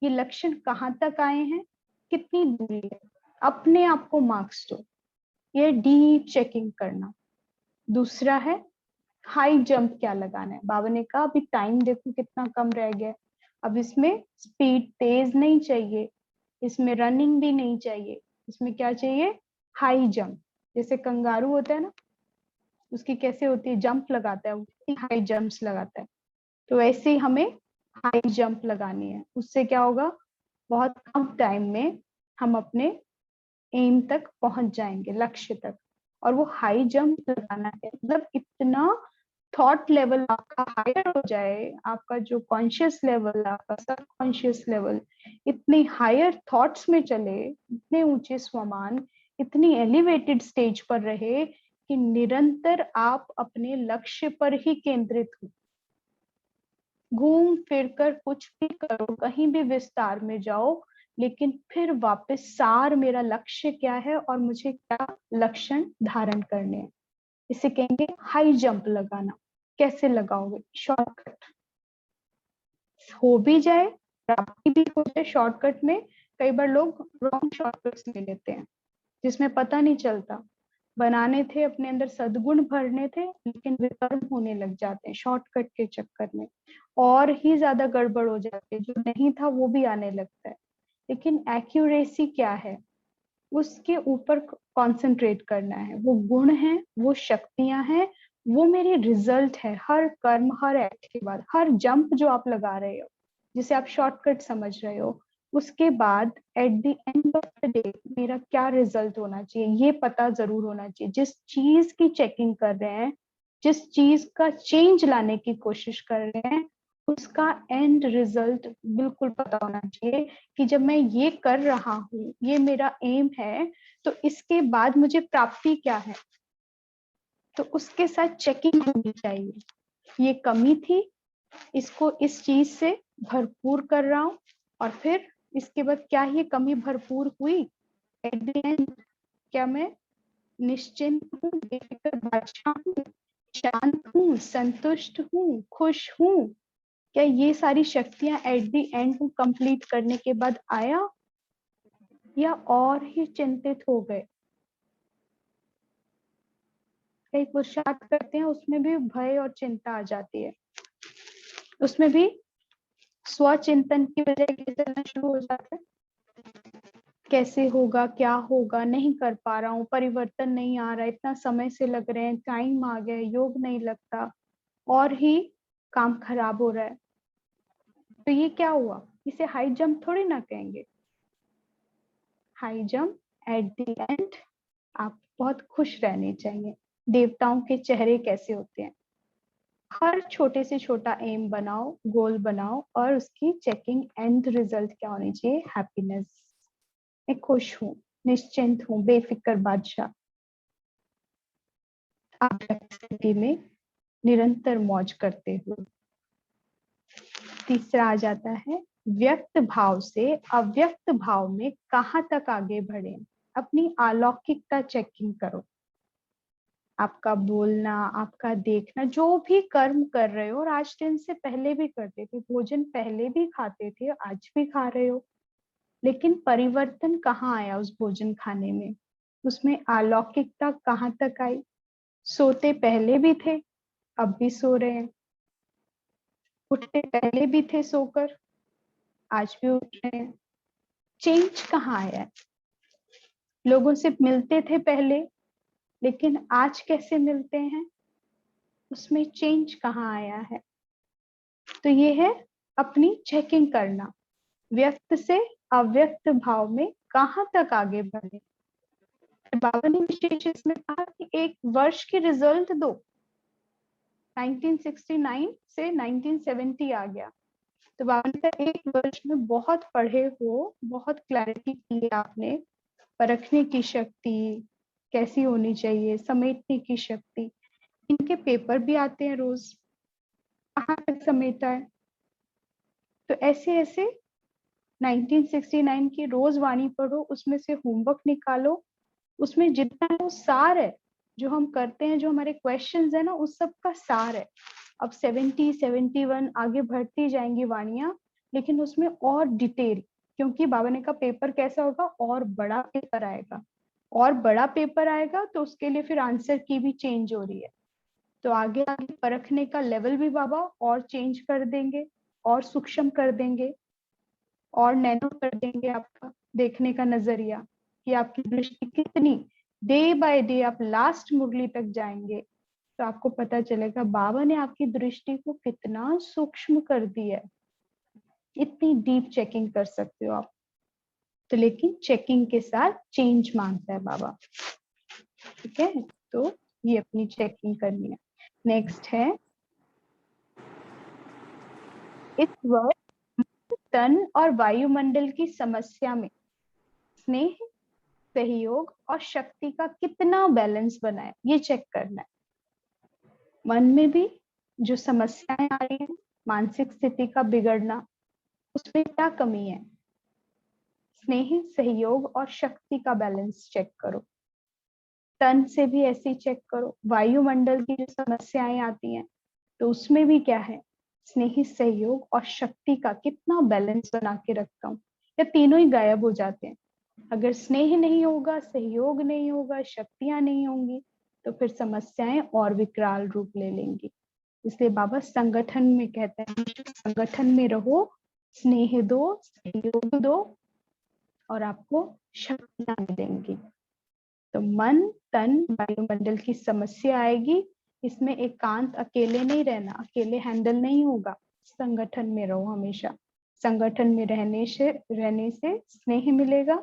ये लक्षण कहाँ तक आए हैं, कितनी दूरी है, अपने आप को मार्क्स दो। ये डीप चेकिंग करना। दूसरा है हाई जंप क्या लगाना है। बाबा ने कहा अभी टाइम देखो कितना कम रह गया, अब इसमें स्पीड तेज नहीं चाहिए, इसमें रनिंग भी नहीं चाहिए, इसमें क्या चाहिए, हाई जंप। जैसे कंगारू होता है ना, उसकी कैसे होती है, जंप लगाता है, वो हाई जंप्स लगाता है। तो वैसे ही हमें हाई जंप लगानी है, उससे क्या होगा, बहुत कम टाइम में हम अपने एम तक पहुंच जाएंगे, लक्ष्य तक। और वो हाई जंप लगाना है मतलब इतना थॉट लेवल आपका हायर हो जाए, आपका जो कॉन्शियस लेवल, आपका सब कॉन्शियस लेवल इतनी हायर थॉट्स में चले, इतने ऊंचे स्वमान, इतनी एलिवेटेड स्टेज पर रहे कि निरंतर आप अपने लक्ष्य पर ही केंद्रित हो। घूम फिर कर कुछ भी करो, कहीं भी विस्तार में जाओ, लेकिन फिर वापस सार मेरा लक्ष्य क्या है और मुझे क्या लक्षण धारण करने हैं। इसे कहेंगे हाई जंप लगाना। कैसे लगाओगे? शॉर्टकट हो भी जाए, प्राप्ति भी हो जाए शॉर्टकट में। कई बार लोग रॉन्ग शॉर्टकट्स ले लेते हैं जिसमें पता नहीं चलता। बनाने थे, अपने अंदर सद्गुण भरने थे, लेकिन विकर्म होने लग जाते हैं शॉर्टकट के चक्कर में, और ही ज्यादा गड़बड़ हो जाती है। जो नहीं था वो भी आने लगता है। लेकिन एक्यूरेसी क्या है, उसके ऊपर कंसंट्रेट करना है। वो गुण है, वो शक्तियां हैं, वो मेरी रिजल्ट है। हर कर्म, हर एक्ट के बाद, हर जंप जो आप लगा रहे हो, जिसे आप शॉर्टकट समझ रहे हो, उसके बाद at the end of the day मेरा क्या रिजल्ट होना चाहिए, ये पता जरूर होना चाहिए। जिस चीज की चेकिंग कर रहे हैं, जिस चीज का चेंज लाने की कोशिश कर रहे हैं, उसका एंड रिजल्ट बिल्कुल पता होना चाहिए कि जब मैं ये कर रहा हूँ, ये मेरा एम है, तो इसके बाद मुझे प्राप्ति क्या है। तो उसके साथ चेकिंग होनी चाहिए। ये कमी थी, इसको इस चीज से भरपूर कर रहा हूँ, और फिर इसके बाद क्या ये कमी भरपूर हुई? एट द एंड क्या मैं निश्चिंत हूँ, बेफिक्र बादशाह हूँ, शांत हूँ, संतुष्ट हूँ, खुश हूँ? क्या ये सारी शक्तियां एट द एंड कंप्लीट करने के बाद आया, या और ही चिंतित हो गए? कई पुरुषार्थ करते हैं, उसमें भी भय और चिंता आ जाती है। उसमें भी स्वचिंतन की वजह से चलना शुरू हो जाता है। कैसे होगा, क्या होगा, नहीं कर पा रहा हूँ, परिवर्तन नहीं आ रहा, इतना समय से लग रहे हैं, टाइम आ गया, योग नहीं लगता, और ही काम खराब हो रहा है। तो ये क्या हुआ? इसे हाई जंप थोड़ी ना कहेंगे। High jump at the end आप बहुत खुश रहने चाहिए। देवताओं के चेहरे कैसे होते हैं? हर छोटे से छोटा एम बनाओ, गोल बनाओ, और उसकी चेकिंग एंड रिजल्ट क्या होनी चाहिए? हैप्पीनेस। मैं खुश हूँ, निश्चिंत हूँ, बेफिक्र बादशाह। आप स्थिति में निरंतर मौज करते हो। तीसरा आ जाता है, व्यक्त भाव से अव्यक्त भाव में कहाँ तक आगे बढ़े। अपनी अलौकिकता चेकिंग करो। आपका बोलना, आपका देखना, जो भी कर्म कर रहे हो, और आज दिन से पहले भी करते थे, भोजन पहले भी खाते थे, आज भी खा रहे हो, लेकिन परिवर्तन कहाँ आया उस भोजन खाने में? उसमें अलौकिकता कहाँ तक आई? सोते पहले भी थे, अब भी सो रहे हैं। उठते पहले भी थे सोकर, आज भी उठ रहे हैं। चेंज कहाँ आया है? लोगों से मिलते थे पहले, लेकिन आज कैसे मिलते हैं? उसमें चेंज कहाँ आया है? तो ये है अपनी चेकिंग करना। व्यक्त से अव्यक्त भाव में कहाँ तक आगे बढ़े। बाबा ने विशेष इसमें कहा कि एक वर्ष की रिजल्ट दो। 1969 से 1970 आ गया, तो बाबा ने कहा एक वर्ष में बहुत पढ़े हो, बहुत क्लैरिटी की है आपने, परखने की शक्ति कैसी होनी चाहिए, समेटने की शक्ति। इनके पेपर भी आते हैं रोज, कहाँ तक समेटा है। तो ऐसे ऐसे 1969 की रोज वाणी पढ़ो, उसमें से होमवर्क निकालो, उसमें जितना वो सार है, जो हम करते हैं, जो हमारे क्वेश्चंस है ना, उस सब का सार है। अब 70, 71 आगे बढ़ती जाएंगी वाणियां, लेकिन उसमें और डिटेल, क्योंकि बाबा ने का पेपर कैसा होगा, और बड़ा पेपर आएगा, और बड़ा पेपर आएगा, तो उसके लिए फिर आंसर की भी चेंज हो रही है। तो आगे आगे परखने का लेवल भी बाबा और चेंज कर देंगे, और सूक्ष्म कर देंगे, और नैनो कर देंगे आपका देखने का नजरिया, कि आपकी दृष्टि कितनी, डे बाय डे आप लास्ट मुरली तक जाएंगे, तो आपको पता चलेगा बाबा ने आपकी दृष्टि को कितना सूक्ष्म कर दिया है। इतनी डीप चेकिंग कर सकते हो आप। तो लेकिन चेकिंग के साथ चेंज मांगता है बाबा। ठीक है, तो ये अपनी चेकिंग करनी है। नेक्स्ट है, इस वर्ष तन और वायुमंडल की समस्या में स्नेह, सहयोग और शक्ति का कितना बैलेंस बना है, ये चेक करना है। मन में भी जो समस्याएं आ रही हैं, मानसिक स्थिति का बिगड़ना, उसमें क्या कमी है? स्नेह, सहयोग और शक्ति का बैलेंस चेक करो। तन से भी ऐसे ही चेक करो, वायुमंडल की जो समस्याएं आती हैं तो उसमें भी क्या है, स्नेही सहयोग और शक्ति का कितना बैलेंस बना के रखता हूँ, या तीनों ही गायब हो जाते हैं। अगर स्नेह नहीं होगा, सहयोग नहीं होगा, शक्तियां नहीं होंगी, तो फिर समस्याएं और विकराल रूप ले लेंगी। इसलिए बाबा संगठन में कहते हैं, संगठन में रहो, स्नेह दो, सहयोग दो, और आपको शक्तियां मिलेंगी। तो मन तन वायुमंडल की समस्या आएगी, इसमें एकांत अकेले नहीं रहना, अकेले हैंडल नहीं होगा, संगठन में रहो हमेशा। संगठन में रहने से स्नेह मिलेगा,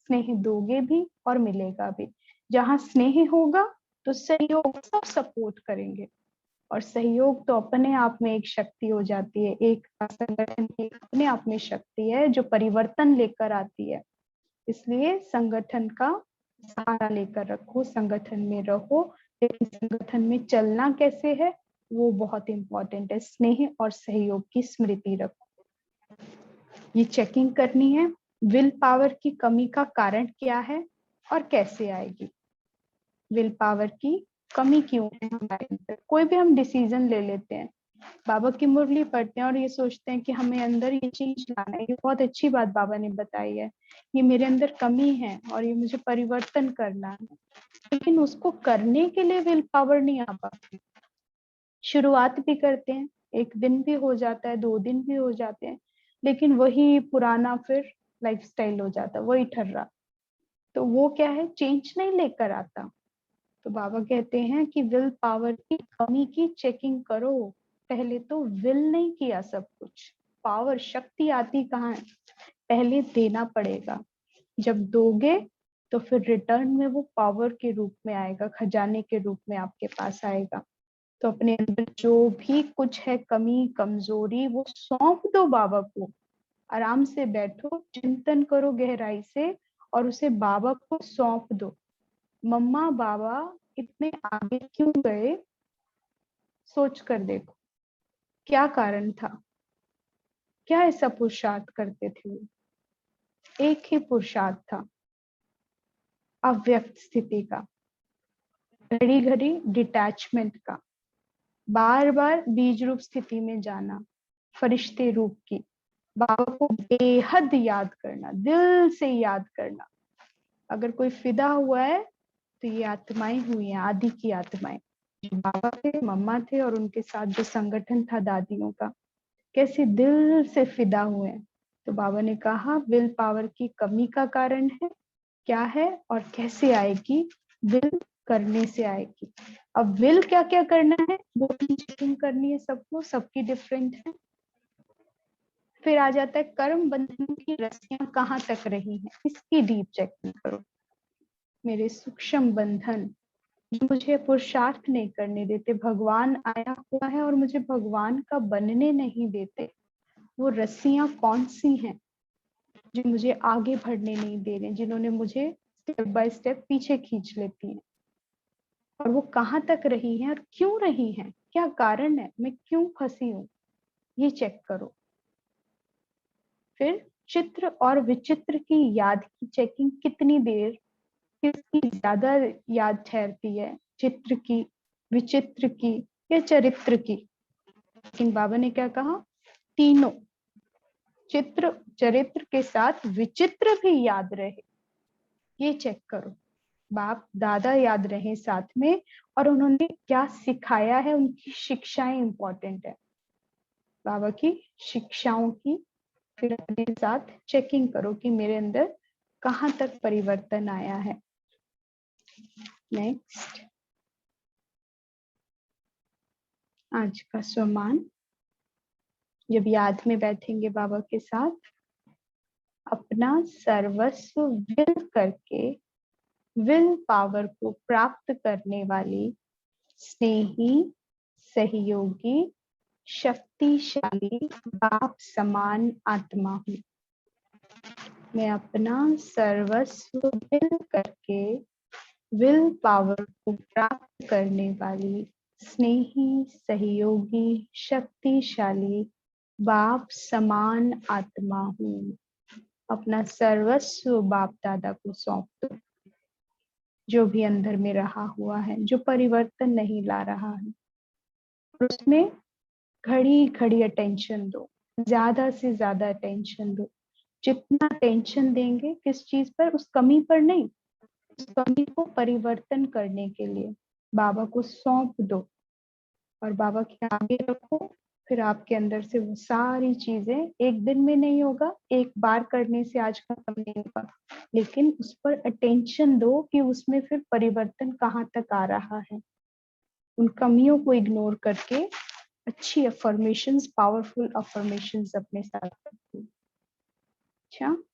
स्नेह दोगे भी और मिलेगा भी। जहां स्नेह होगा तो सहयोग सब सपोर्ट करेंगे, और सहयोग तो अपने आप में एक शक्ति हो जाती है। एक संगठन की अपने आप में शक्ति है जो परिवर्तन लेकर आती है। इसलिए संगठन का सहारा लेकर रखो, संगठन में रहो, लेकिन संगठन में चलना कैसे है वो बहुत इंपॉर्टेंट है। स्नेह और सहयोग की स्मृति रखो। ये चेकिंग करनी है, विल पावर की कमी का कारण क्या है और कैसे आएगी। विल पावर की कमी क्यों है हमारे अंदर। कोई भी हम डिसीजन ले लेते हैं, बाबा की मुरली पढ़ते हैं और ये सोचते हैं कि हमें अंदर ये चीज लाना है, ये बहुत अच्छी बात बाबा ने बताई है, ये मेरे अंदर कमी है और ये मुझे परिवर्तन करना है, लेकिन उसको करने के लिए विल पावर नहीं आ पाती। शुरुआत भी करते हैं, एक दिन भी हो जाता है, 2 दिन भी हो जाते हैं, लेकिन वही पुराना फिर लाइफस्टाइल हो जाता है, वही ठर्रा। तो वो क्या है, चेंज नहीं लेकर आता। तो बाबा कहते हैं कि विल पावर की कमी की चेकिंग करो। पहले तो विल नहीं किया सब कुछ, पावर शक्ति आती कहाँ है, पहले देना पड़ेगा। जब दोगे तो फिर रिटर्न में वो पावर के रूप में आएगा, खजाने के रूप में आपके पास आएगा। तो अपने अंदर जो भी कुछ है, कमी कमजोरी, वो सौंप दो बाबा को। आराम से बैठो, चिंतन करो गहराई से और उसे बाबा को सौंप दो। मम्मा बाबा इतने आगे क्यों गए, सोच कर देखो, क्या कारण था, क्या ऐसा पुरुषार्थ करते थे वो। एक ही पुरुषार्थ था, अव्यक्त स्थिति का, घड़ी घड़ी डिटैचमेंट का, बार बार बीज रूप स्थिति में जाना, फरिश्ते रूप की, बाबा को बेहद याद करना, दिल से याद करना। अगर कोई फिदा हुआ है तो ये आत्माएं हुई हैं, आदि की आत्माएं। बाबा थे, मम्मा थे, और उनके साथ जो संगठन था दादियों का, कैसे दिल से फिदा हुए हैं। तो बाबा ने कहा विल पावर की कमी का कारण है, क्या है और कैसे आएगी, विल करने से आएगी। अब विल क्या क्या करना है वो चेकिंग करनी है सबको, सबकी डिफरेंट है। फिर आ जाता है कर्म बंधन की रस्सियां कहाँ तक रही हैं, इसकी डीप चेकिंग करो। मेरे सूक्ष्म बंधन मुझे पुरुषार्थ नहीं करने देते, भगवान आया हुआ है और मुझे भगवान का बनने नहीं देते, वो रस्सियां कौन सी हैं जो मुझे आगे बढ़ने नहीं दे रहे, जिन्होंने मुझे स्टेप बाय स्टेप पीछे खींच लेती हैं, और वो कहाँ तक रही हैं और क्यों रही हैं, क्या कारण है, मैं क्यों फंसी हूँ, ये चेक करो। फिर चित्र और विचित्र की याद की चेकिंग, कितनी देर, किसकी ज्यादा याद ठहरती है, चित्र की, विचित्र की या चरित्र की। लेकिन बाबा ने क्या कहा, तीनों, चित्र चरित्र के साथ विचित्र भी याद रहे, ये चेक करो। बाप दादा याद रहे साथ में, और उन्होंने क्या सिखाया है, उनकी शिक्षाएं इंपॉर्टेंट है, बाबा की शिक्षाओं की। फिर अपने साथ चेकिंग करो कि मेरे अंदर कहाँ तक परिवर्तन आया है। नेक्स्ट, आज का सम्मान। जब याद में बैठेंगे बाबा के साथ, अपना सर्वस्व विल करके, विल पावर को प्राप्त करने वाली स्नेही, सहयोगी, शक्तिशाली बाप समान आत्मा हूँ। मैं अपना सर्वस्व विल करके, विल पावर को प्राप्त करने वाली स्नेही, सहयोगी, शक्तिशाली बाप समान आत्मा हूँ। अपना सर्वस्व बाप दादा को सौंप दो। जो भी अंदर में रहा हुआ है, जो परिवर्तन नहीं ला रहा है, उसमें घड़ी घड़ी अटेंशन दो, ज्यादा से ज्यादा अटेंशन दो। जितना अटेंशन देंगे किस चीज पर, उस कमी पर नहीं, उस कमी को परिवर्तन करने के लिए बाबा को सौंप दो और बाबा के आगे रखो। फिर आपके अंदर से वो सारी चीजें, एक दिन में नहीं होगा, एक बार करने से आज खत्म नहीं होगा, लेकिन उस पर अटेंशन दो कि उसमें फिर परिवर्तन कहाँ तक आ रहा है। उन कमियों को इग्नोर करके अच्छी अफर्मेशंस, पावरफुल अफर्मेशंस अपने साथ रखो। अच्छा,